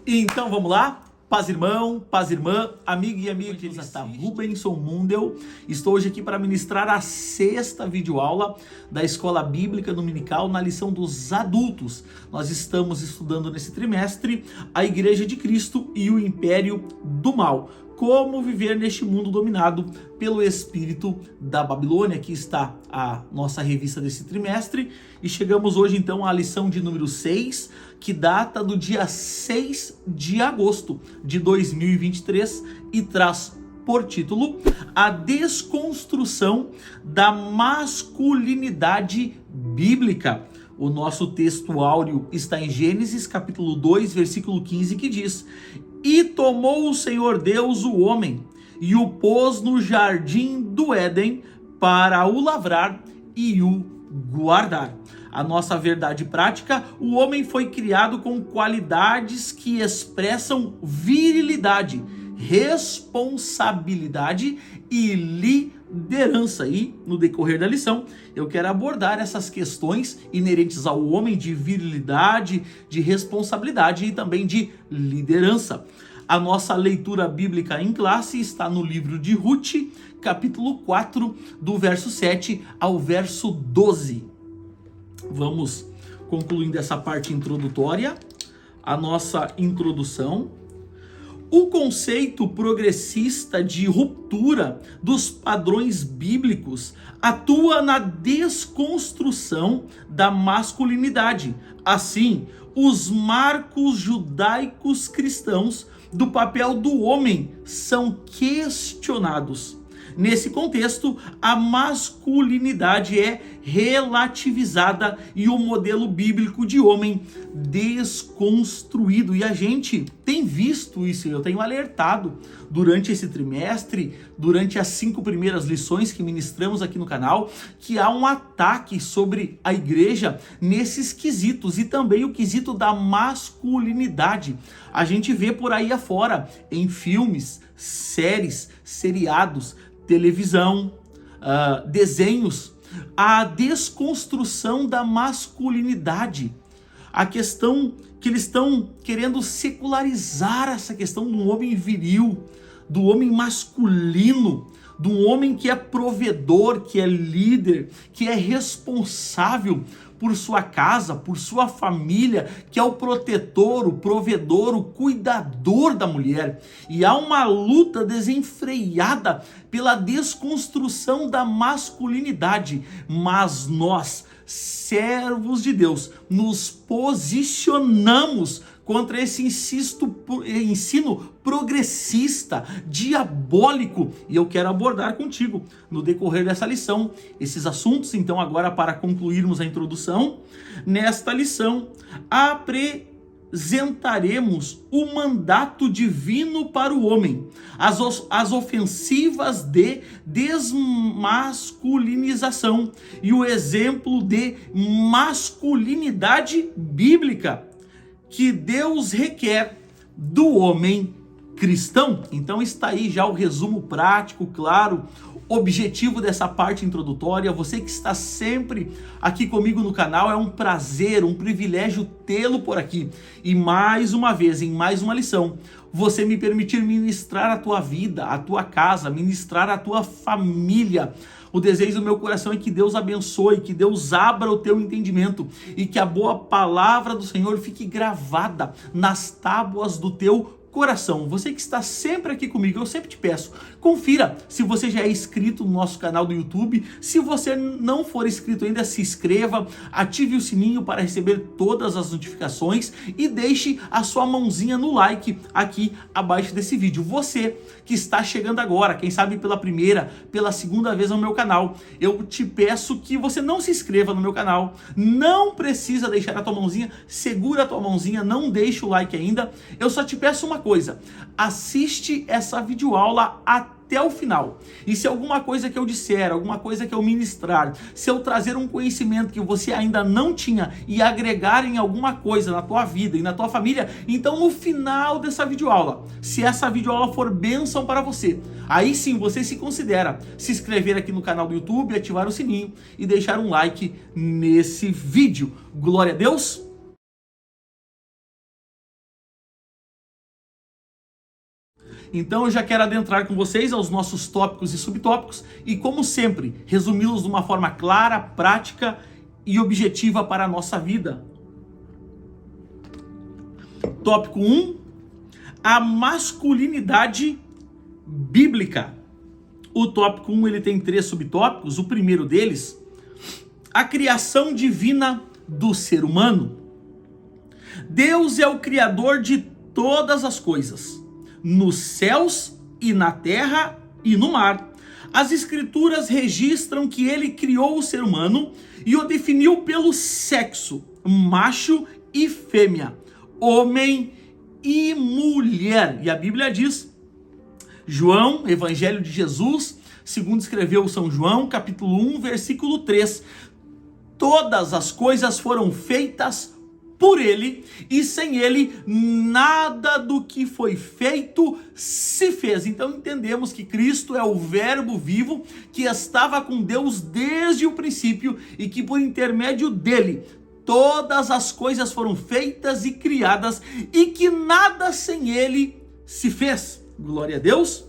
Então vamos lá? Paz irmão, paz irmã, amigo e amiga que está Rubenson Mundel. Estou hoje aqui para ministrar a 6ª videoaula da Escola Bíblica Dominical na lição dos adultos. Nós estamos estudando nesse trimestre a Igreja de Cristo e o Império do Mal. Como viver neste mundo dominado pelo espírito da Babilônia. Aqui está a nossa revista desse trimestre e chegamos hoje então à lição de número 6, que data do dia 6 de agosto de 2023 e traz por título a desconstrução da masculinidade bíblica. O nosso texto áureo está em Gênesis capítulo 2, versículo 15, que diz: "E tomou o Senhor Deus o homem, e o pôs no jardim do Éden para o lavrar e o guardar." A nossa verdade prática: o homem foi criado com qualidades que expressam virilidade, responsabilidade e liderança. E no decorrer da lição eu quero abordar essas questões inerentes ao homem de virilidade, de responsabilidade e também de liderança. A nossa leitura bíblica em classe está no livro de Ruth, capítulo 4, do verso 7 ao verso 12. Vamos concluindo essa parte introdutória, a nossa introdução. O conceito progressista de ruptura dos padrões bíblicos atua na desconstrução da masculinidade. Assim, os marcos judaicos cristãos do papel do homem são questionados. Nesse contexto, a masculinidade é relativizada e o modelo bíblico de homem desconstruído. E a gente tem visto isso, eu tenho alertado durante esse trimestre, durante as 5 primeiras lições que ministramos aqui no canal, que há um ataque sobre a igreja nesses quesitos e também o quesito da masculinidade. A gente vê por aí afora, em filmes, séries, seriados, televisão, desenhos, a desconstrução da masculinidade. A questão que eles estão querendo secularizar essa questão do homem viril, do homem masculino, do homem que é provedor, que é líder, que é responsável por sua casa, por sua família, que é o protetor, o provedor, o cuidador da mulher. E há uma luta desenfreada pela desconstrução da masculinidade, mas nós, servos de Deus, nos posicionamos contra esse ensino progressista, diabólico, e eu quero abordar contigo no decorrer dessa lição esses assuntos. Então, agora, para concluirmos a introdução, nesta lição apresentaremos o mandato divino para o homem, as ofensivas de desmasculinização e o exemplo de masculinidade bíblica que Deus requer do homem cristão. Então está aí já o resumo prático, claro, objetivo dessa parte introdutória. Você que está sempre aqui comigo no canal, é um prazer, um privilégio tê-lo por aqui. E mais uma vez, em mais uma lição, você me permitir ministrar a tua vida, a tua casa, ministrar a tua família. O desejo do meu coração é que Deus abençoe, que Deus abra o teu entendimento e que a boa palavra do Senhor fique gravada nas tábuas do teu coração. Você que está sempre aqui comigo, eu sempre te peço, confira se você já é inscrito no nosso canal do YouTube. Se você não for inscrito ainda, se inscreva, ative o sininho para receber todas as notificações e deixe a sua mãozinha no like aqui abaixo desse vídeo. Você que está chegando agora, quem sabe pela primeira, pela segunda vez no meu canal, eu te peço que você não se inscreva no meu canal, não precisa deixar a tua mãozinha, segura a tua mãozinha, não deixa o like ainda. Eu só te peço uma coisa: assiste essa videoaula até o final. E se alguma coisa que eu disser, alguma coisa que eu ministrar, se eu trazer um conhecimento que você ainda não tinha e agregar em alguma coisa na tua vida e na tua família, então no final dessa videoaula, se essa videoaula for bênção para você, aí sim você se considera se inscrever aqui no canal do YouTube, ativar o sininho e deixar um like nesse vídeo. Glória a Deus! Então eu já quero adentrar com vocês aos nossos tópicos e subtópicos e, como sempre, resumi-los de uma forma clara, prática e objetiva para a nossa vida. Tópico 1, a masculinidade bíblica. O tópico 1 ele tem 3 subtópicos. O primeiro deles, a criação divina do ser humano. Deus é o criador de todas as coisas, nos céus e na terra e no mar. As escrituras registram que ele criou o ser humano e o definiu pelo sexo, macho e fêmea, homem e mulher. E a Bíblia diz, João, Evangelho de Jesus, segundo escreveu São João, capítulo 1, versículo 3, todas as coisas foram feitas por ele, e sem ele nada do que foi feito se fez. Então entendemos que Cristo é o verbo vivo que estava com Deus desde o princípio e que por intermédio dele todas as coisas foram feitas e criadas e que nada sem ele se fez. Glória a Deus.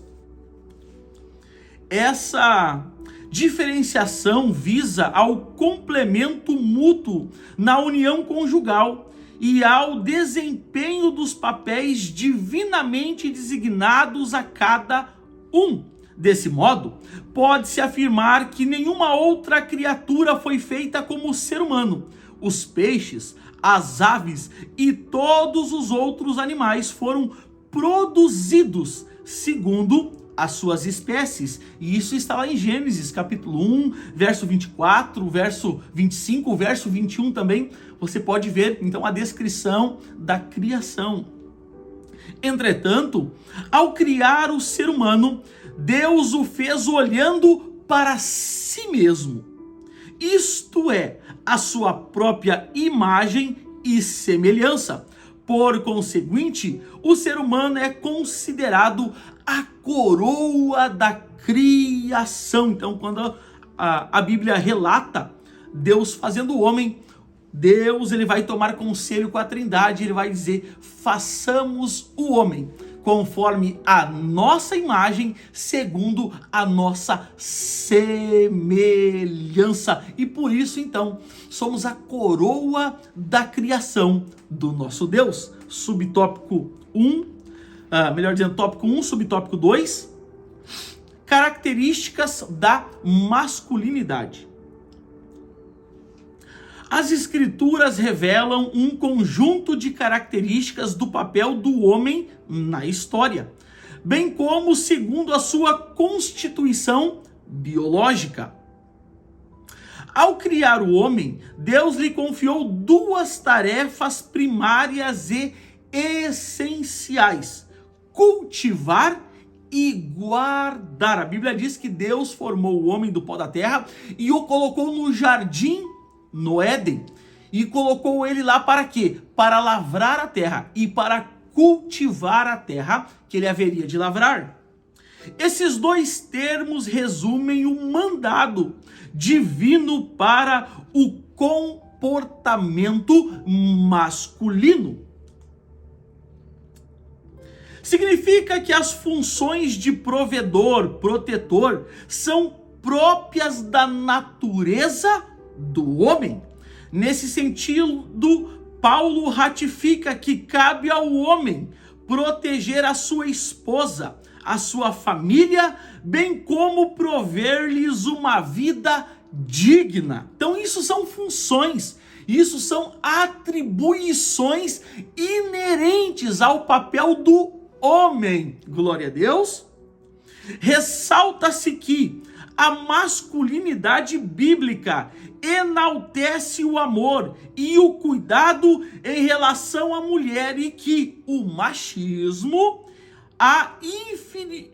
Essa diferenciação visa ao complemento mútuo na união conjugal e ao desempenho dos papéis divinamente designados a cada um. Desse modo, pode-se afirmar que nenhuma outra criatura foi feita como o ser humano. Os peixes, as aves e todos os outros animais foram produzidos segundo as suas espécies, e isso está lá em Gênesis capítulo 1, verso 24, verso 25, verso 21 também, você pode ver então a descrição da criação. Entretanto, ao criar o ser humano, Deus o fez olhando para si mesmo, isto é, a sua própria imagem e semelhança. Por conseguinte, o ser humano é considerado a coroa da criação. Então, quando a Bíblia relata Deus fazendo o homem, Deus ele vai tomar conselho com a Trindade, ele vai dizer, façamos o homem conforme a nossa imagem, segundo a nossa semelhança. E por isso, então, somos a coroa da criação do nosso Deus. Subtópico 1, tópico 1, subtópico 2, características da masculinidade. As escrituras revelam um conjunto de características do papel do homem na história, bem como segundo a sua constituição biológica. Ao criar o homem, Deus lhe confiou 2 tarefas primárias e essenciais: cultivar e guardar. A Bíblia diz que Deus formou o homem do pó da terra e o colocou no jardim, no Éden, e colocou ele lá para quê? Para lavrar a terra e para cultivar a terra que ele haveria de lavrar. Esses 2 termos resumem o mandado divino para o comportamento masculino. Significa que as funções de provedor, protetor, são próprias da natureza do homem. Nesse sentido, Paulo ratifica que cabe ao homem proteger a sua esposa, a sua família, bem como prover-lhes uma vida digna. Então isso são funções, isso são atribuições inerentes ao papel do homem. Glória a Deus. Ressalta-se que a masculinidade bíblica enaltece o amor e o cuidado em relação à mulher e que o machismo a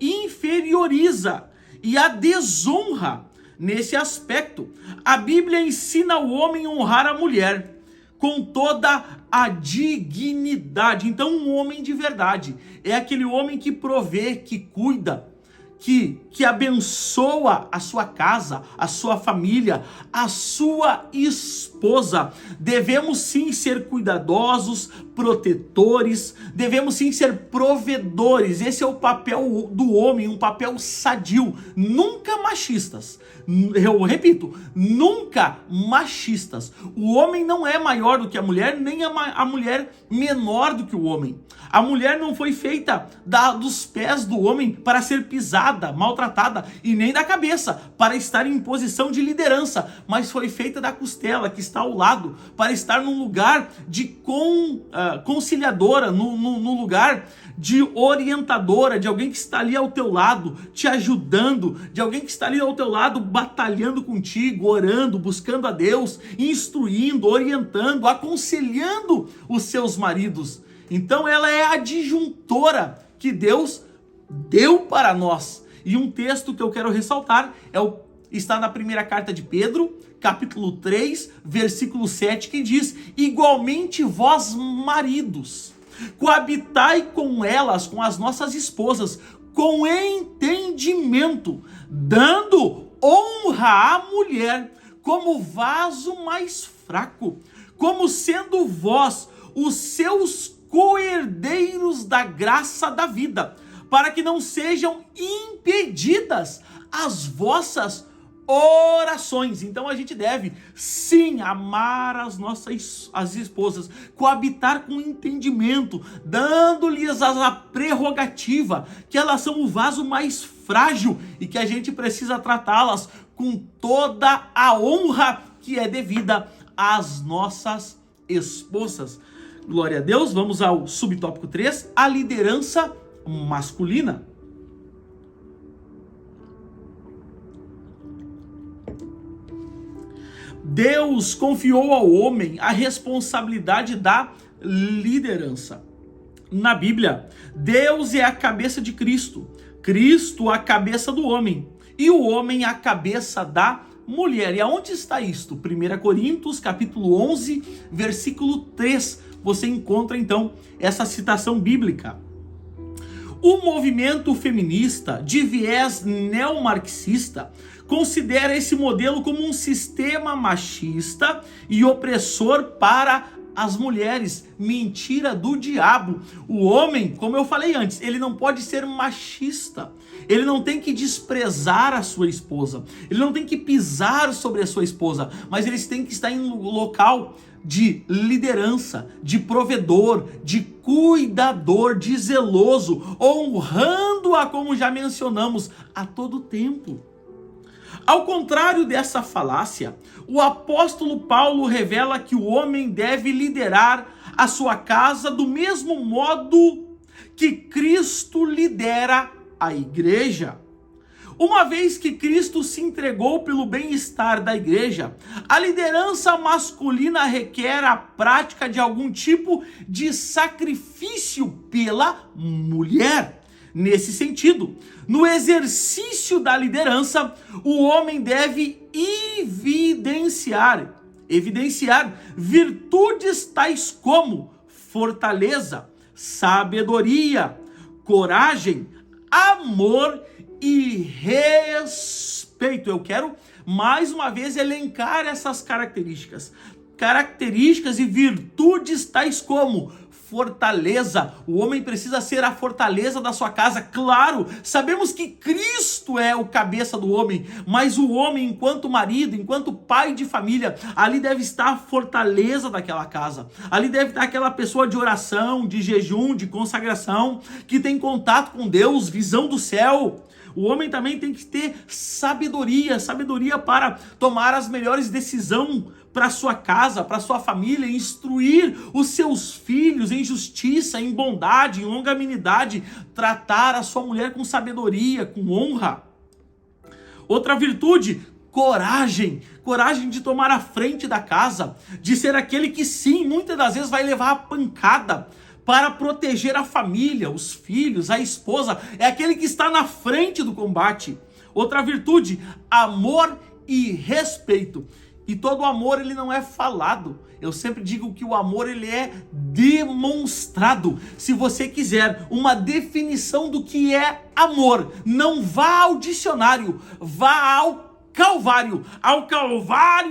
inferioriza e a desonra. Nesse aspecto, a Bíblia ensina o homem a honrar a mulher com toda a dignidade. Então, um homem de verdade é aquele homem que provê, que cuida, que abençoa a sua casa, a sua família, a sua esposa. Devemos sim ser cuidadosos, protetores, devemos sim ser provedores. Esse é o papel do homem, um papel sadio, nunca machistas. Eu repito, nunca machistas. O homem não é maior do que a mulher, nem a mulher menor do que o homem. A mulher não foi feita dos pés do homem para ser pisada, maltratada, e nem da cabeça para estar em posição de liderança, mas foi feita da costela que está ao lado para estar num lugar de conciliadora, no lugar de orientadora, de alguém que está ali ao teu lado, te ajudando, de alguém que está ali ao teu lado, batalhando contigo, orando, buscando a Deus, instruindo, orientando, aconselhando os seus maridos. Então ela é a adjuntora que Deus deu para nós. E um texto que eu quero ressaltar está na primeira carta de Pedro, capítulo 3, versículo 7, que diz: igualmente vós, maridos, coabitai com elas, com as nossas esposas, com entendimento, dando honra à mulher como vaso mais fraco, como sendo vós os seus co-herdeiros da graça da vida, para que não sejam impedidas as vossas orações. Então a gente deve sim amar as esposas, coabitar com entendimento, dando-lhes a prerrogativa que elas são o vaso mais frágil e que a gente precisa tratá-las com toda a honra que é devida às nossas esposas. Glória a Deus. Vamos ao subtópico 3, a liderança masculina. Deus confiou ao homem a responsabilidade da liderança. Na Bíblia, Deus é a cabeça de Cristo, Cristo a cabeça do homem e o homem a cabeça da mulher. E aonde está isto? 1 Coríntios, capítulo 11, versículo 3. Você encontra então essa citação bíblica. O movimento feminista de viés neomarxista considera esse modelo como um sistema machista e opressor para as mulheres. Mentira do diabo. O homem, como eu falei antes, ele não pode ser machista. Ele não tem que desprezar a sua esposa. Ele não tem que pisar sobre a sua esposa. Mas eles têm que estar em um local de liderança, de provedor, de cuidador, de zeloso, honrando-a, como já mencionamos, a todo tempo. Ao contrário dessa falácia, o apóstolo Paulo revela que o homem deve liderar a sua casa do mesmo modo que Cristo lidera a igreja. Uma vez que Cristo se entregou pelo bem-estar da igreja, a liderança masculina requer a prática de algum tipo de sacrifício pela mulher. Nesse sentido, no exercício da liderança, o homem deve evidenciar virtudes tais como fortaleza, sabedoria, coragem, amor e respeito. Eu quero mais uma vez elencar essas características e virtudes tais como fortaleza. O homem precisa ser a fortaleza da sua casa. Claro, sabemos que Cristo é o cabeça do homem, mas o homem, enquanto marido, enquanto pai de família, ali deve estar a fortaleza daquela casa. Ali deve estar aquela pessoa de oração, de jejum, de consagração, que tem contato com Deus, visão do céu. O homem também tem que ter sabedoria para tomar as melhores decisões para sua casa, para sua família, instruir os seus filhos em justiça, em bondade, em longanimidade, tratar a sua mulher com sabedoria, com honra. Outra virtude, coragem de tomar a frente da casa, de ser aquele que sim, muitas das vezes vai levar a pancada para proteger a família, os filhos, a esposa, é aquele que está na frente do combate. Outra virtude, amor e respeito. E todo amor, ele não é falado. Eu sempre digo que o amor, ele é demonstrado. Se você quiser uma definição do que é amor, não vá ao dicionário, vá ao Calvário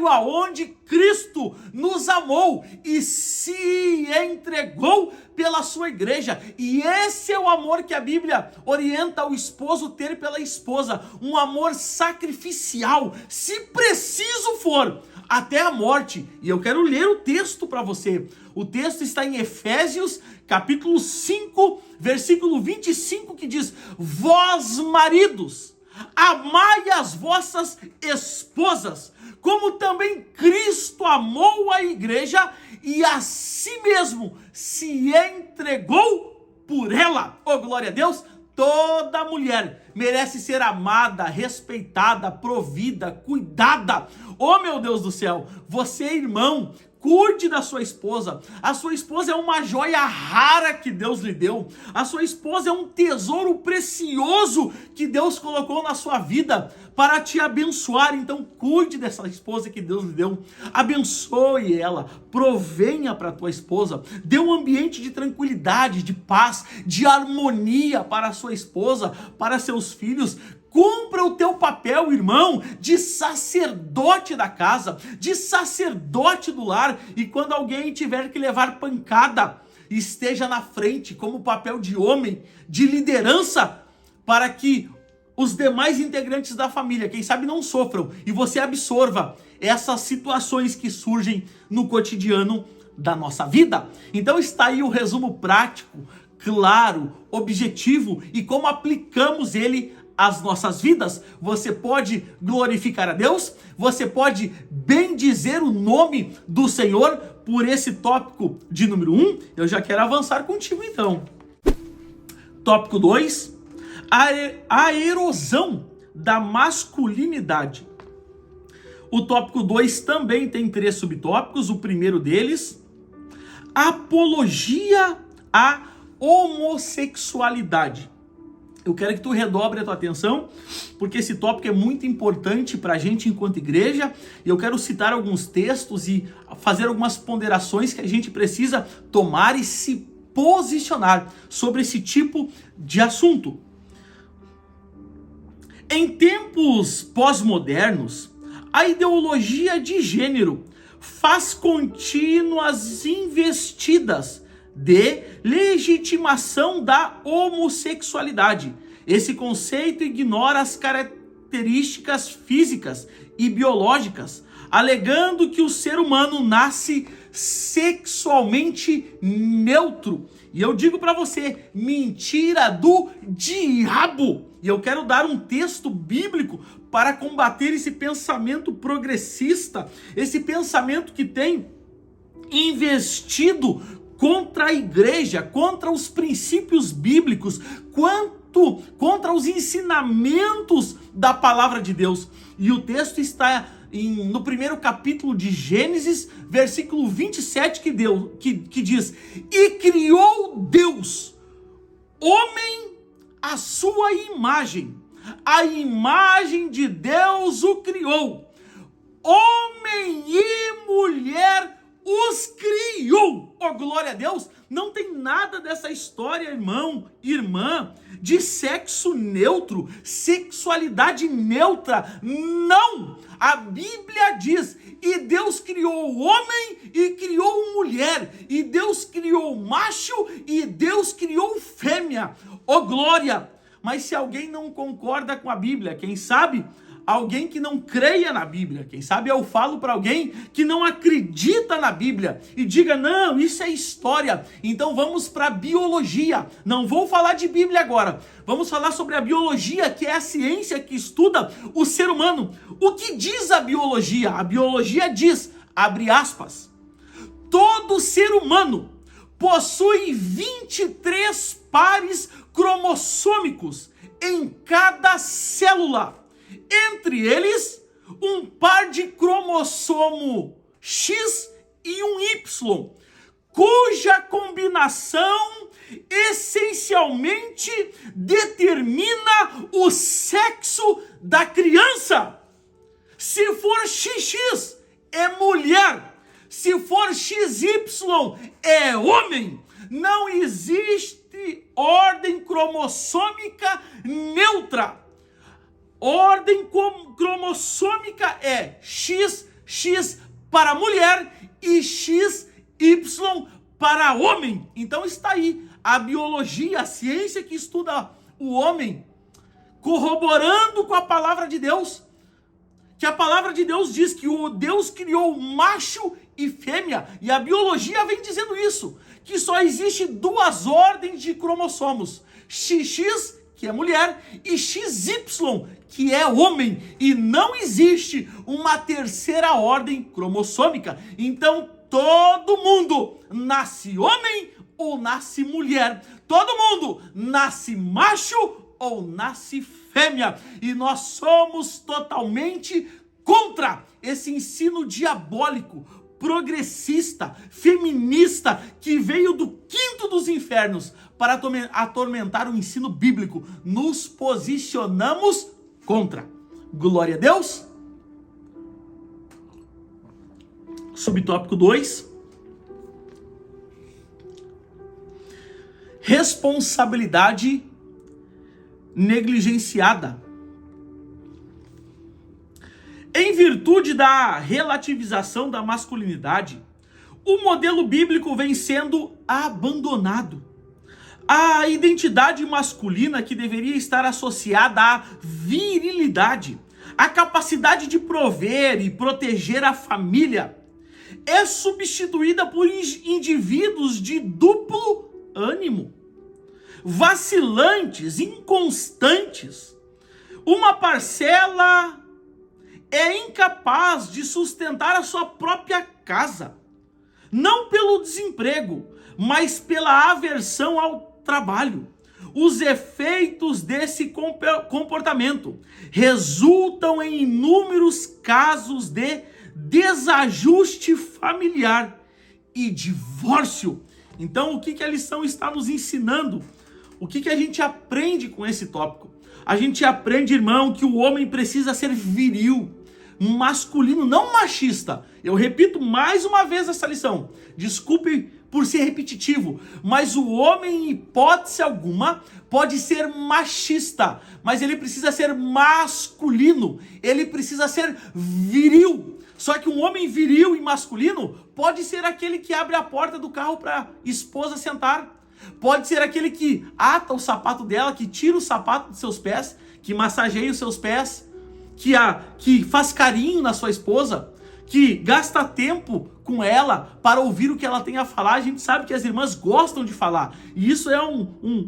aonde Cristo nos amou e se entregou pela sua igreja. E esse é o amor que a Bíblia orienta o esposo ter pela esposa, um amor sacrificial, se preciso for, até a morte. E eu quero ler o texto para você. O texto está em Efésios, capítulo 5, versículo 25, que diz: vós, maridos, amai as vossas esposas, como também Cristo amou a igreja e a si mesmo se entregou por ela. Oh, glória a Deus! Toda mulher merece ser amada, respeitada, provida, cuidada. Oh, meu Deus do céu! Você, irmão, cuide da sua esposa. A sua esposa é uma joia rara que Deus lhe deu. A sua esposa é um tesouro precioso que Deus colocou na sua vida para te abençoar. Então cuide dessa esposa que Deus lhe deu. Abençoe ela. Provenha para a tua esposa. Dê um ambiente de tranquilidade, de paz, de harmonia para a sua esposa, para seus filhos. Cumpra o teu papel, irmão, de sacerdote da casa, de sacerdote do lar. E quando alguém tiver que levar pancada, esteja na frente como papel de homem, de liderança, para que os demais integrantes da família, quem sabe, não sofram e você absorva essas situações que surgem no cotidiano da nossa vida. Então está aí o resumo prático, claro, objetivo e como aplicamos ele às nossas vidas. Você pode glorificar a Deus, você pode bendizer o nome do Senhor por esse tópico de número 1. Eu já quero avançar contigo então. Tópico 2, a erosão da masculinidade. O tópico 2 também tem 3 subtópicos. O primeiro deles, apologia à homossexualidade. Eu quero que tu redobre a tua atenção, porque esse tópico é muito importante para a gente enquanto igreja. E eu quero citar alguns textos e fazer algumas ponderações que a gente precisa tomar e se posicionar sobre esse tipo de assunto. Em tempos pós-modernos, a ideologia de gênero faz contínuas investidas de legitimação da homossexualidade. Esse conceito ignora as características físicas e biológicas, alegando que o ser humano nasce sexualmente neutro. E eu digo para você, mentira do diabo. E eu quero dar um texto bíblico para combater esse pensamento progressista, esse pensamento que tem investido contra a igreja, contra os princípios bíblicos, contra os ensinamentos da palavra de Deus. E o texto está no primeiro capítulo de Gênesis, versículo 27, que diz: e criou Deus homem à sua imagem, a imagem de Deus o criou, homem e mulher os criou. Oh, glória a Deus! Não tem nada dessa história, irmão, irmã, de sexo neutro, sexualidade neutra. Não! A Bíblia diz: e Deus criou o homem e criou mulher, e Deus criou o macho e Deus criou fêmea. Oh, glória! Mas se alguém não concorda com a Bíblia, quem sabe alguém que não creia na Bíblia, quem sabe eu falo para alguém que não acredita na Bíblia e diga: não, isso é história, então vamos para a biologia. Não vou falar de Bíblia agora, vamos falar sobre a biologia, que é a ciência que estuda o ser humano. O que diz a biologia? A biologia diz, abre aspas, todo ser humano possui 23 pares cromossômicos em cada célula. Entre eles, um par de cromossomo X e um Y, cuja combinação essencialmente determina o sexo da criança. Se for XX, é mulher. Se for XY, é homem. Não existe ordem cromossômica neutra. Ordem cromossômica é XX para mulher e XY para homem. Então está aí a biologia, a ciência que estuda o homem, corroborando com a palavra de Deus. Que a palavra de Deus diz que o Deus criou macho e fêmea, e a biologia vem dizendo isso, que só existe duas ordens de cromossomos, XX, que é mulher, e XY, que é homem, e não existe uma terceira ordem cromossômica. Então todo mundo nasce homem ou nasce mulher, todo mundo nasce macho ou nasce fêmea, e nós somos totalmente contra esse ensino diabólico, progressista, feminista, que veio do quinto dos infernos para atormentar o ensino bíblico. Nos posicionamos contra. Glória a Deus. Subtópico 2. Responsabilidade negligenciada. Em virtude da relativização da masculinidade, o modelo bíblico vem sendo abandonado. A identidade masculina, que deveria estar associada à virilidade, a capacidade de prover e proteger a família, é substituída por indivíduos de duplo ânimo, vacilantes, inconstantes. Uma parcela é incapaz de sustentar a sua própria casa, não pelo desemprego, mas pela aversão ao trabalho. Os efeitos desse comportamento resultam em inúmeros casos de desajuste familiar e divórcio. Então, o que a lição está nos ensinando? O que a gente aprende com esse tópico? A gente aprende, irmão, que o homem precisa ser viril, masculino, não machista. Eu repito mais uma vez essa lição. Desculpe por ser repetitivo, mas o homem, em hipótese alguma, pode ser machista, mas ele precisa ser masculino, ele precisa ser viril. Só que um homem viril e masculino pode ser aquele que abre a porta do carro para a esposa sentar. Pode ser aquele que ata o sapato dela, que tira o sapato dos seus pés, que massageia os seus pés, que faz carinho na sua esposa, que gasta tempo com ela para ouvir o que ela tem a falar. A gente sabe que as irmãs gostam de falar, e isso é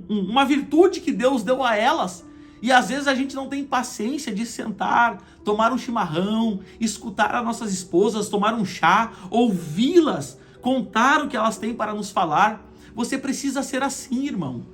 uma virtude que Deus deu a elas. E às vezes a gente não tem paciência de sentar, tomar um chimarrão, escutar as nossas esposas, tomar um chá, ouvi-las, contar o que elas têm para nos falar. Você precisa ser assim, irmão.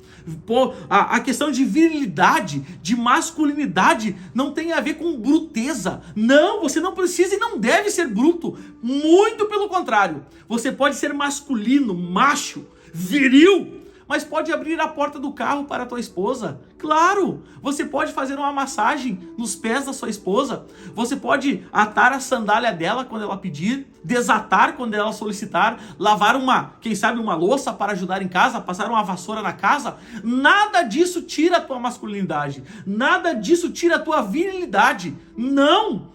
A questão de virilidade, de masculinidade, não tem a ver com bruteza. Não, você não precisa e não deve ser bruto. Muito pelo contrário. Você pode ser masculino, macho, viril, mas pode abrir a porta do carro para a tua esposa. Claro, você pode fazer uma massagem nos pés da sua esposa. Você pode atar a sandália dela quando ela pedir, desatar quando ela solicitar, lavar quem sabe uma louça para ajudar em casa, passar uma vassoura na casa. Nada disso tira a tua masculinidade. Nada disso tira a tua virilidade. Não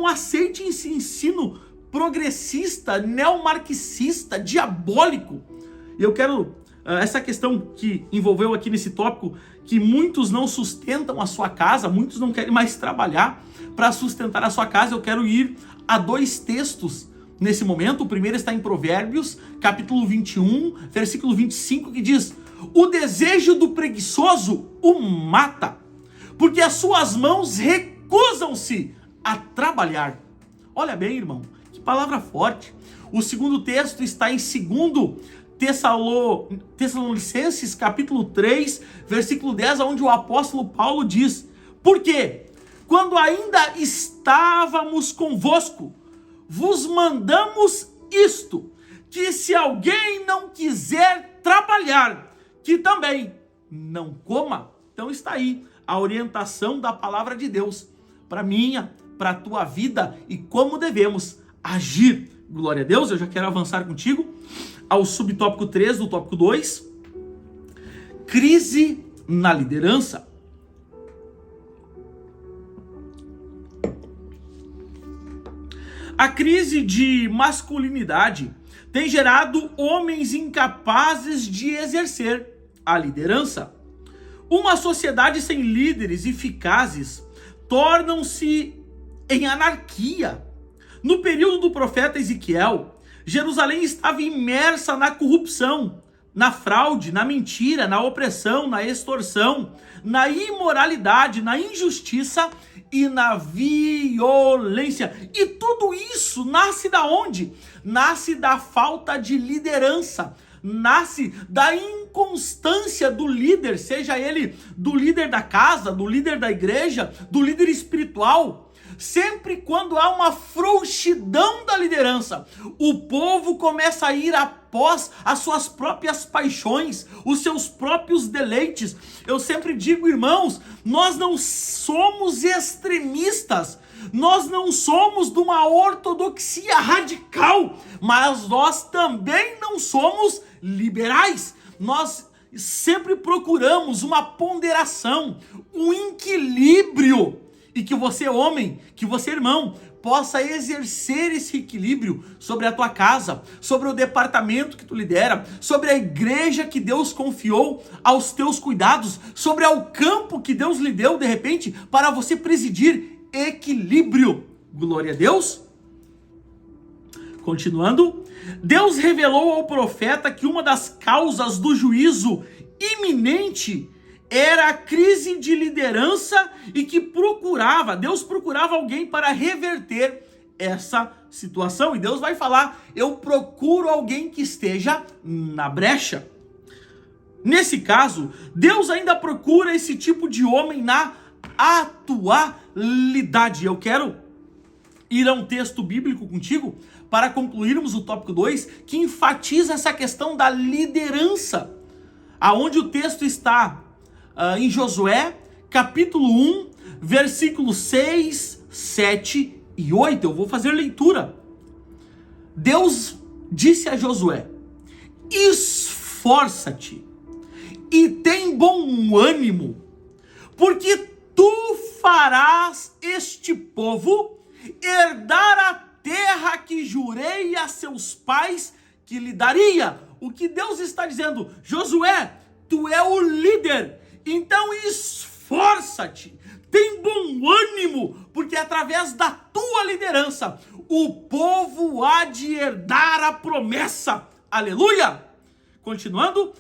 aceite esse ensino progressista, neomarxista, diabólico. E eu quero essa questão que envolveu aqui nesse tópico, que muitos não sustentam a sua casa, muitos não querem mais trabalhar para sustentar a sua casa. Eu quero ir a 2 textos nesse momento. O primeiro está em Provérbios, capítulo 21, versículo 25, que diz: o desejo do preguiçoso o mata, porque as suas mãos recusam-se a trabalhar. Olha bem, irmão, que palavra forte. O segundo texto está em 2 Tessalonicenses, capítulo 3, versículo 10, onde o apóstolo Paulo diz: porque quando ainda estávamos convosco, vos mandamos isto, que se alguém não quiser trabalhar, que também não coma. Então está aí a orientação da palavra de Deus para minha, para a tua vida, e como devemos agir. Glória a Deus. Eu já quero avançar contigo ao subtópico 3 do tópico 2. Crise na liderança. A crise de masculinidade tem gerado homens incapazes de exercer a liderança. Uma sociedade sem líderes eficazes tornam-se em anarquia. No período do profeta Ezequiel, Jerusalém estava imersa na corrupção, na fraude, na mentira, na opressão, na extorsão, na imoralidade, na injustiça e na violência. E tudo isso nasce da onde? Nasce da falta de liderança. Nasce da inconstância do líder, seja ele do líder da casa, do líder da igreja, do líder espiritual. Sempre quando há uma frouxidão da liderança, o povo começa a ir após as suas próprias paixões, os seus próprios deleites. Eu sempre digo, irmãos, nós não somos extremistas, nós não somos de uma ortodoxia radical, mas nós também não somos liberais. Nós sempre procuramos uma ponderação, um equilíbrio. E que você, homem, que você, irmão, possa exercer esse equilíbrio sobre a tua casa, sobre o departamento que tu lidera, sobre a igreja que Deus confiou aos teus cuidados, sobre o campo que Deus lhe deu, de repente, para você presidir equilíbrio. Glória a Deus. Continuando, Deus revelou ao profeta que uma das causas do juízo iminente era a crise de liderança e que Deus procurava alguém para reverter essa situação. E Deus vai falar, eu procuro alguém que esteja na brecha. Nesse caso, Deus ainda procura esse tipo de homem na atualidade. Eu quero ir a um texto bíblico contigo para concluirmos o tópico 2, que enfatiza essa questão da liderança. Aonde o texto está em Josué, capítulo 1, versículos 6, 7 e 8. Eu vou fazer leitura. Deus disse a Josué, esforça-te e tem bom ânimo, porque tu farás este povo herdar a terra que jurei a seus pais que lhe daria. O que Deus está dizendo? Josué, tu é o líder, então esforça-te, tem bom ânimo, porque através da tua liderança, o povo há de herdar a promessa. Aleluia! Continuando,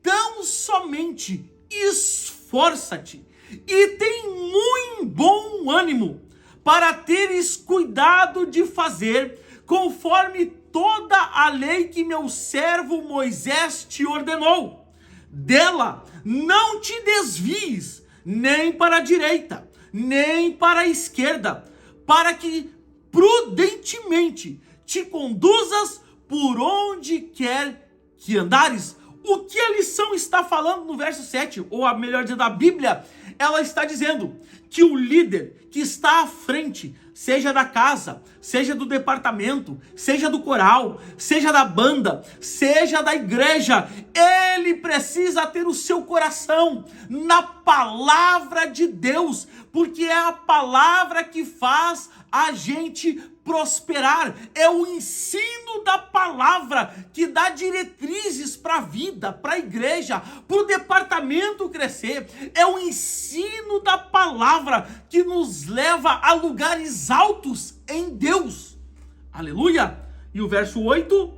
tão somente esforça-te e tem muito bom ânimo, para teres cuidado de fazer conforme toda a lei que meu servo Moisés te ordenou. Dela não te desvies, nem para a direita, nem para a esquerda, para que prudentemente te conduzas por onde quer que andares. O que a lição está falando no verso 7, ou a melhor dizendo, a Bíblia, ela está dizendo que o líder que está à frente, seja da casa, seja do departamento, seja do coral, seja da banda, seja da igreja, ele precisa ter o seu coração na palavra de Deus, porque é a palavra que faz a gente prosperar. É o ensino da palavra que dá diretrizes para a vida, para a igreja, para o departamento crescer. É o ensino da palavra que nos leva a lugares altos em Deus. Aleluia! E o verso 8: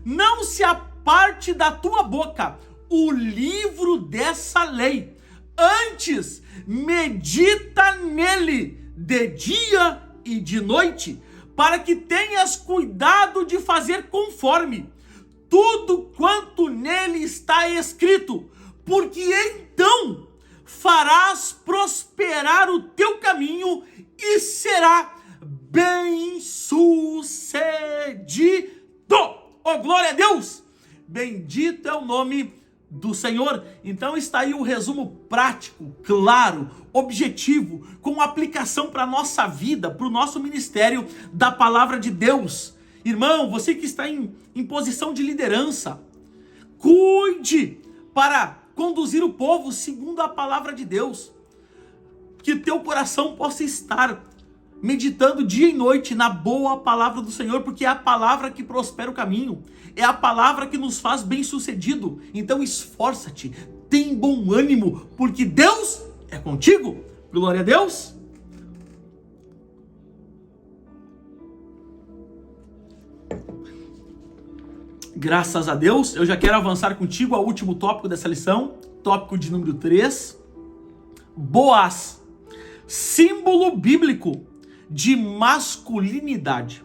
não se aparte da tua boca o livro dessa lei, antes medita nele de dia e de noite, para que tenhas cuidado de fazer conforme tudo quanto nele está escrito, porque então farás prosperar o teu caminho e será bem sucedido. Oh, glória a Deus! Bendito é o nome do Senhor. Então está aí o resumo prático, claro, objetivo, com aplicação para a nossa vida, para o nosso ministério da palavra de Deus. Irmão, você que está em posição de liderança, cuide para conduzir o povo segundo a palavra de Deus. Que teu coração possa estar meditando dia e noite na boa palavra do Senhor, porque é a palavra que prospera o caminho, é a palavra que nos faz bem-sucedido. Então esforça-te, tem bom ânimo, porque Deus é contigo. Glória a Deus. Graças a Deus. Eu já quero avançar contigo ao último tópico dessa lição, tópico de número 3. Boaz, símbolo bíblico de masculinidade.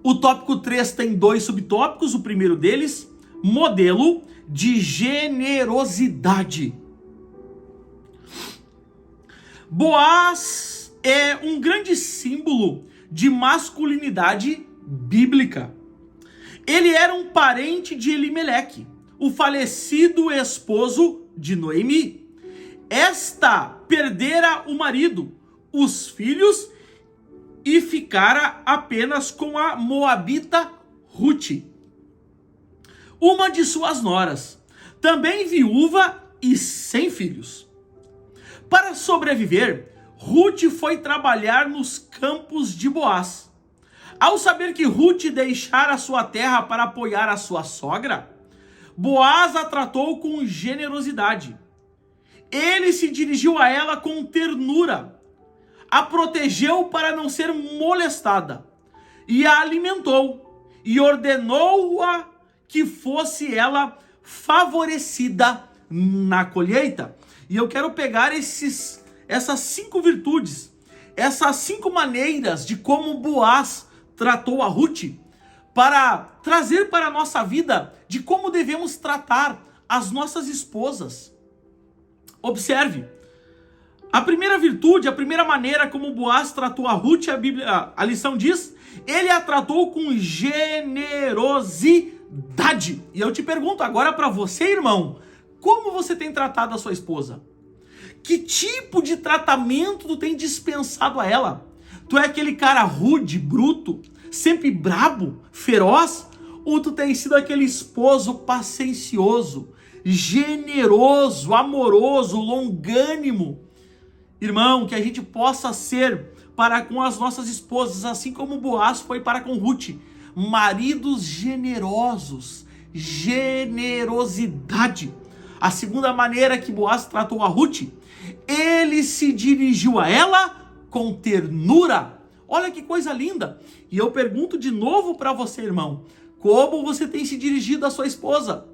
O tópico 3 tem 2 subtópicos. O primeiro deles, modelo de generosidade. Boaz é um grande símbolo de masculinidade bíblica. Ele era um parente de Elimeleque, o falecido esposo de Noemi. Esta perdera o marido, os filhos e ficara apenas com a moabita Ruth, uma de suas noras, também viúva e sem filhos. Para sobreviver, Ruth foi trabalhar nos campos de Boaz. Ao saber que Ruth deixara sua terra para apoiar a sua sogra, Boaz a tratou com generosidade. Ele se dirigiu a ela com ternura, a protegeu para não ser molestada, e a alimentou, e ordenou-a que fosse ela favorecida na colheita. E eu quero pegar essas 5 virtudes, essas 5 maneiras de como Boaz tratou a Ruth, para trazer para a nossa vida de como devemos tratar as nossas esposas. Observe, a primeira virtude, a primeira maneira como Boaz tratou a Ruth, a lição diz, ele a tratou com generosidade. E eu te pergunto agora para você, irmão, como você tem tratado a sua esposa? Que tipo de tratamento tu tem dispensado a ela? Tu é aquele cara rude, bruto, sempre brabo, feroz? Ou tu tem sido aquele esposo paciencioso, generoso, amoroso, longânimo? Irmão, que a gente possa ser para com as nossas esposas, assim como Boaz foi para com Ruth, maridos generosos, generosidade. A segunda maneira que Boaz tratou a Ruth, ele se dirigiu a ela com ternura. Olha que coisa linda. E eu pergunto de novo para você, irmão, como você tem se dirigido à sua esposa?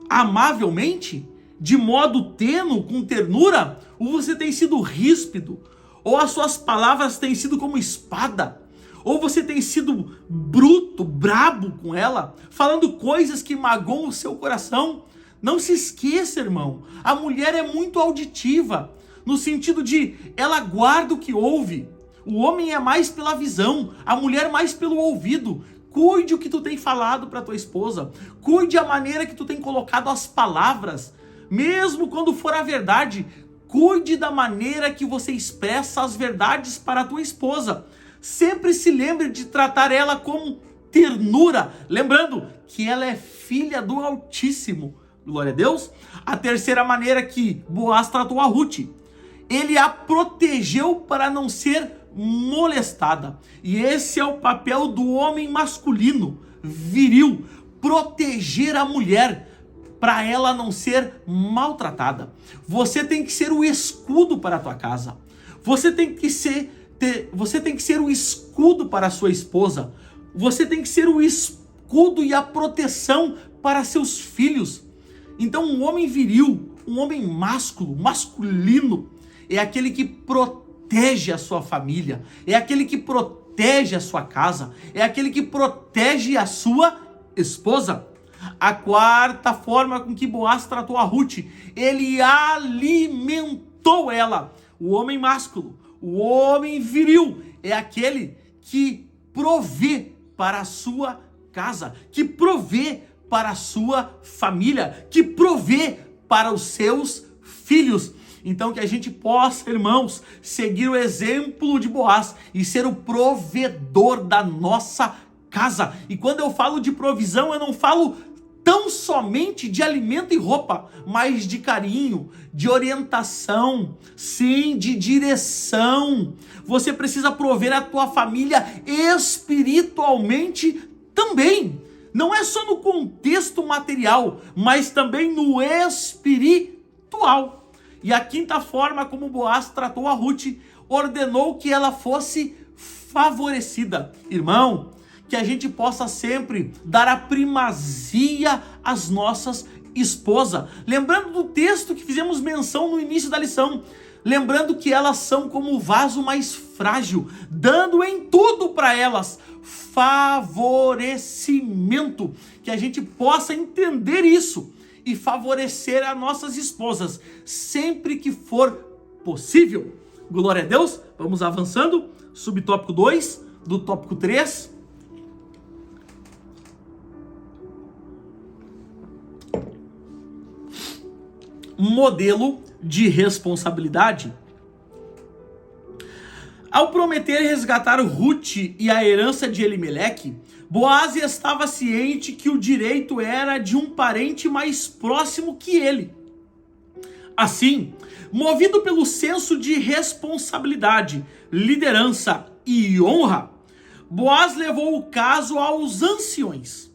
Amavelmente? De modo tênue, com ternura? Ou você tem sido ríspido? Ou as suas palavras têm sido como espada? Ou você tem sido bruto, brabo com ela, falando coisas que magoam o seu coração? Não se esqueça, irmão, a mulher é muito auditiva, no sentido de ela guarda o que ouve. O homem é mais pela visão, a mulher mais pelo ouvido. Cuide o que tu tem falado para tua esposa, cuide a maneira que tu tem colocado as palavras, mesmo quando for a verdade, cuide da maneira que você expressa as verdades para a tua esposa. Sempre se lembre de tratar ela com ternura, lembrando que ela é filha do Altíssimo. Glória a Deus. A terceira maneira que Boaz tratou a Ruth, ele a protegeu para não ser molestada. E esse é o papel do homem masculino, viril, proteger a mulher para ela não ser maltratada. Você tem que ser o escudo para a tua casa. Você tem que ser o escudo para a sua esposa. Você tem que ser o escudo e a proteção para seus filhos. Então, um homem viril, um homem masculino, é aquele que protege a sua família, é aquele que protege a sua casa, é aquele que protege a sua esposa. A quarta forma com que Boaz tratou a Ruth, ele alimentou ela. O homem másculo, o homem viril, é aquele que provê para a sua casa, que provê para a sua família, que provê para os seus filhos. Então que a gente possa, irmãos, seguir o exemplo de Boaz e ser o provedor da nossa casa. E quando eu falo de provisão, eu não falo tão somente de alimento e roupa, mas de carinho, de orientação, sim, de direção. Você precisa prover a tua família espiritualmente também. Não é só no contexto material, mas também no espiritual. E a quinta forma como Boaz tratou a Ruth, ordenou que ela fosse favorecida. Irmão, que a gente possa sempre dar a primazia às nossas esposas. Lembrando do texto que fizemos menção no início da lição. Lembrando que elas são como o vaso mais frágil, dando em tudo para elas favorecimento. Que a gente possa entender isso e favorecer as nossas esposas sempre que for possível. Glória a Deus. Vamos avançando. Subtópico 2 do tópico 3. Modelo de responsabilidade. Ao prometer resgatar Ruth e a herança de Elimeleque, Boaz estava ciente que o direito era de um parente mais próximo que ele. Assim, movido pelo senso de responsabilidade, liderança e honra, Boaz levou o caso aos anciões.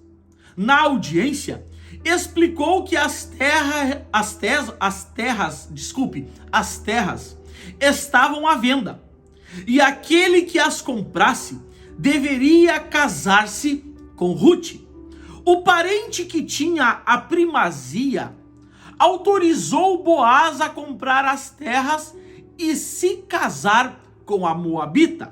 Na audiência, explicou que as terras estavam à venda e aquele que as comprasse deveria casar-se com Ruth. O parente que tinha a primazia autorizou Boaz a comprar as terras e se casar com a moabita.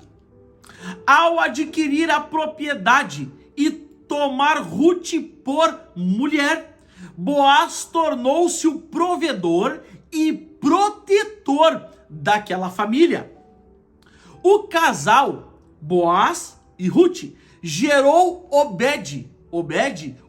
Ao adquirir a propriedade e tomar Ruth por mulher, Boaz tornou-se o provedor e protetor daquela família. O casal, Boaz e Ruth, gerou Obed,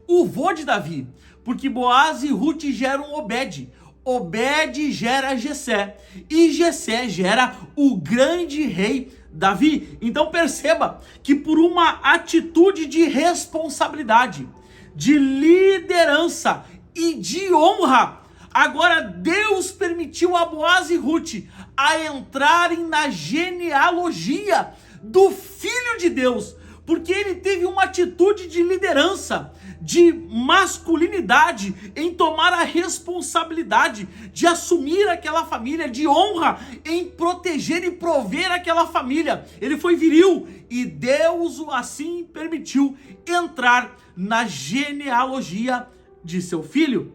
o vô de Davi, porque Boaz e Ruth geram Obed. Obed gera Jessé e Jessé gera o grande rei Davi. Então perceba que por uma atitude de responsabilidade, de liderança e de honra, agora Deus permitiu a Boaz e Ruth a entrarem na genealogia do Filho de Deus, porque ele teve uma atitude de liderança, de masculinidade em tomar a responsabilidade de assumir aquela família, de honra em proteger e prover aquela família. Ele foi viril e Deus o assim permitiu entrar na genealogia de seu filho.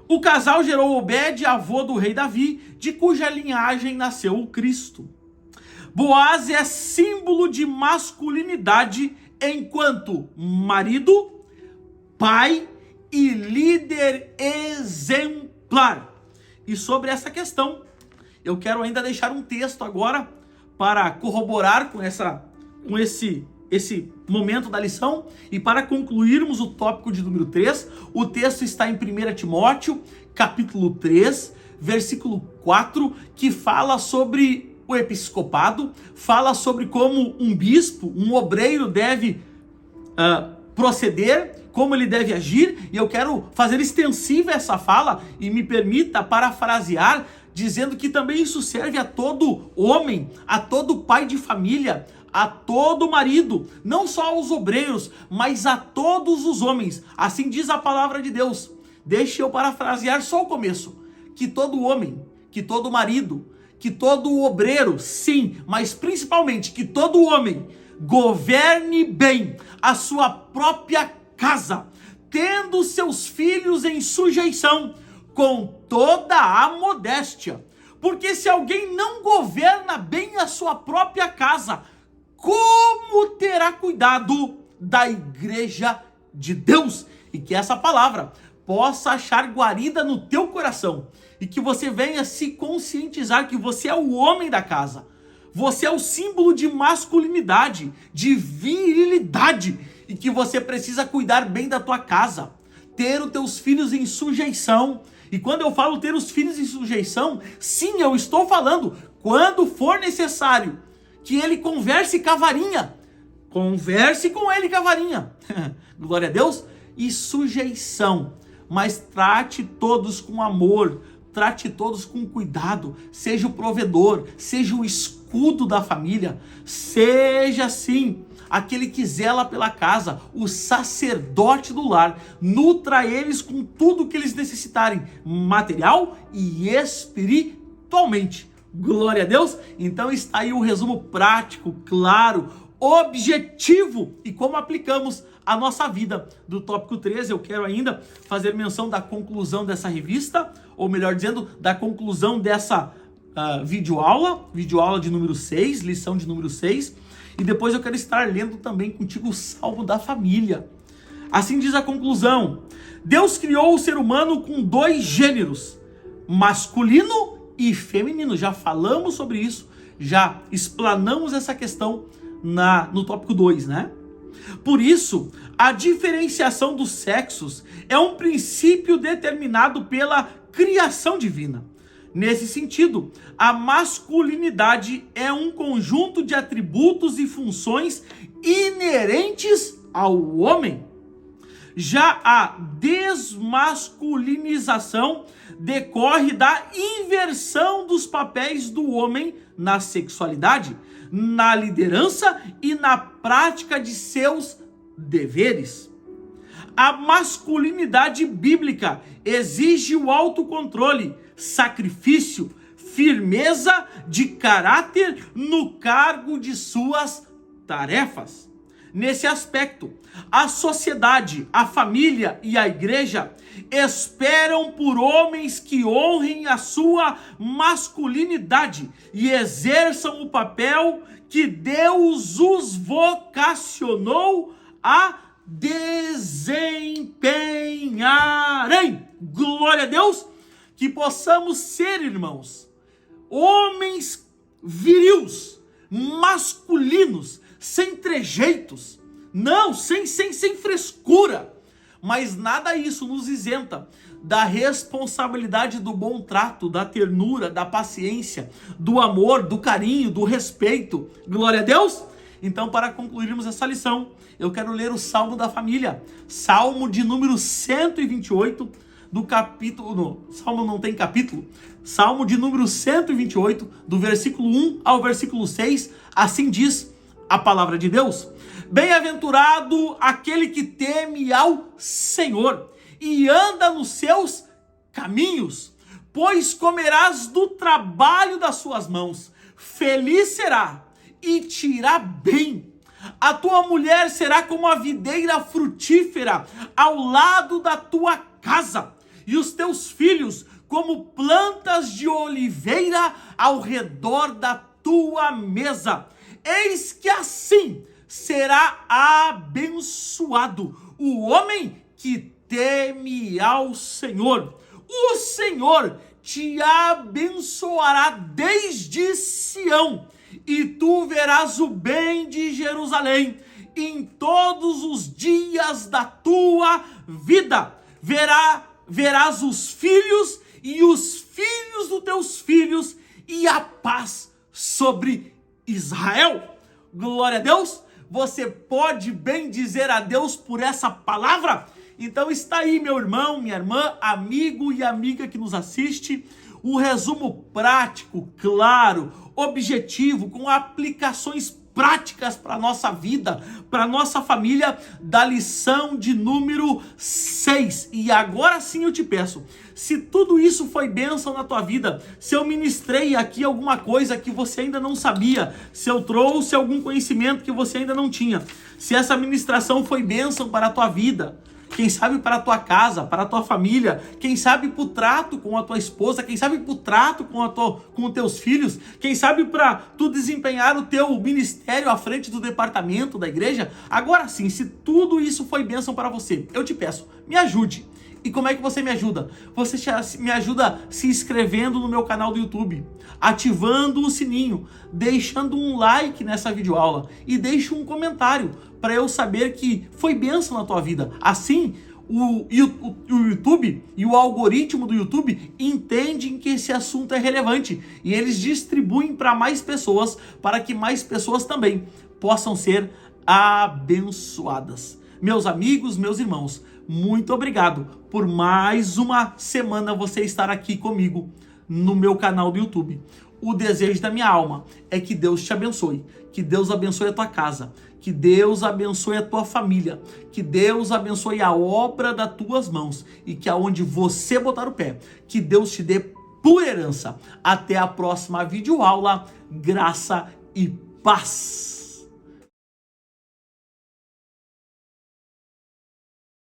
O casal gerou Obed, avô do rei Davi, de cuja linhagem nasceu o Cristo. Boaz é símbolo de masculinidade enquanto marido, pai e líder exemplar. E sobre essa questão, eu quero ainda deixar um texto agora para corroborar com esse momento da lição e para concluirmos o tópico de número 3. O texto está em 1 Timóteo, capítulo 3, versículo 4, que fala sobre o episcopado, fala sobre como um bispo, um obreiro deve proceder, como ele deve agir, e eu quero fazer extensiva essa fala e me permita parafrasear, dizendo que também isso serve a todo homem, a todo pai de família, a todo marido, não só aos obreiros, mas a todos os homens. Assim diz a palavra de Deus. Deixe eu parafrasear só o começo. Que todo homem, que todo marido, que todo obreiro, sim, mas principalmente que todo homem governe bem a sua própria casa, tendo seus filhos em sujeição, com toda a modéstia. Porque se alguém não governa bem a sua própria casa, como terá cuidado da igreja de Deus? E que essa palavra possa achar guarida no teu coração e que você venha se conscientizar que você é o homem da casa. Você é o símbolo de masculinidade, de virilidade e que você precisa cuidar bem da tua casa, ter os teus filhos em sujeição. E quando eu falo ter os filhos em sujeição, sim, eu estou falando quando for necessário que ele converse com a varinha. Converse com ele com a varinha. Glória a Deus. E sujeição. Mas trate todos com amor. Trate todos com cuidado. Seja o provedor. Seja o escudo da família. Seja assim aquele que zela pela casa, o sacerdote do lar. Nutra eles com tudo que eles necessitarem, material e espiritualmente. Glória a Deus. Então está aí o resumo prático, claro, objetivo e como aplicamos a nossa vida do tópico 13. Eu quero ainda fazer menção da conclusão dessa revista, ou melhor dizendo, da conclusão dessa videoaula de número 6, lição de número 6. E depois eu quero estar lendo também contigo o Salmo da Família. Assim diz a conclusão: Deus criou o ser humano com 2 gêneros, masculino e feminino. Já falamos sobre isso, já explanamos essa questão no tópico 2, né? Por isso, a diferenciação dos sexos é um princípio determinado pela criação divina. Nesse sentido, a masculinidade é um conjunto de atributos e funções inerentes ao homem. Já a desmasculinização decorre da inversão dos papéis do homem na sexualidade, na liderança e na prática de seus deveres. A masculinidade bíblica exige o autocontrole, sacrifício, firmeza de caráter no cargo de suas tarefas. Nesse aspecto, a sociedade, a família e a igreja esperam por homens que honrem a sua masculinidade e exerçam o papel que Deus os vocacionou a desempenharem. Glória a Deus. Que possamos ser, irmãos, homens virios, masculinos, sem trejeitos, não, sem frescura, mas nada isso nos isenta da responsabilidade do bom trato, da ternura, da paciência, do amor, do carinho, do respeito. Glória a Deus! Então, para concluirmos essa lição, eu quero ler o Salmo da Família, Salmo de número 128, do capítulo, Salmo não tem capítulo, Salmo de número 128, do versículo 1 ao versículo 6, assim diz a palavra de Deus: Bem-aventurado aquele que teme ao Senhor e anda nos seus caminhos, pois comerás do trabalho das suas mãos, feliz será e te irá bem. A tua mulher será como a videira frutífera ao lado da tua casa, e os teus filhos como plantas de oliveira ao redor da tua mesa. Eis que assim será abençoado o homem que teme ao Senhor. O Senhor te abençoará desde Sião, e tu verás o bem de Jerusalém em todos os dias da tua vida. Verás os filhos e os filhos dos teus filhos, e a paz sobre Israel. Glória a Deus. Você pode bem dizer a Deus por essa palavra? Então está aí, meu irmão, minha irmã, amigo e amiga que nos assiste, o resumo prático, claro, objetivo, com aplicações práticas para a nossa vida, para a nossa família, da lição de número 6. E agora sim eu te peço, se tudo isso foi bênção na tua vida, se eu ministrei aqui alguma coisa que você ainda não sabia, se eu trouxe algum conhecimento que você ainda não tinha, se essa ministração foi bênção para a tua vida, quem sabe para a tua casa, para a tua família, quem sabe para o trato com a tua esposa, quem sabe para o trato com os teus filhos, quem sabe para tu desempenhar o teu ministério à frente do departamento da igreja. Agora sim, se tudo isso foi bênção para você, eu te peço, me ajude, E como é que você me ajuda? Você me ajuda se inscrevendo no meu canal do YouTube, ativando o sininho, deixando um like nessa videoaula e deixe um comentário para eu saber que foi bênção na tua vida. Assim, o YouTube e o algoritmo do YouTube entendem que esse assunto é relevante e eles distribuem para mais pessoas, para que mais pessoas também possam ser abençoadas. Meus amigos, meus irmãos, muito obrigado por mais uma semana você estar aqui comigo no meu canal do YouTube. O desejo da minha alma é que Deus te abençoe, que Deus abençoe a tua casa, que Deus abençoe a tua família, que Deus abençoe a obra das tuas mãos e que aonde você botar o pé, que Deus te dê por herança. Até a próxima videoaula, graça e paz.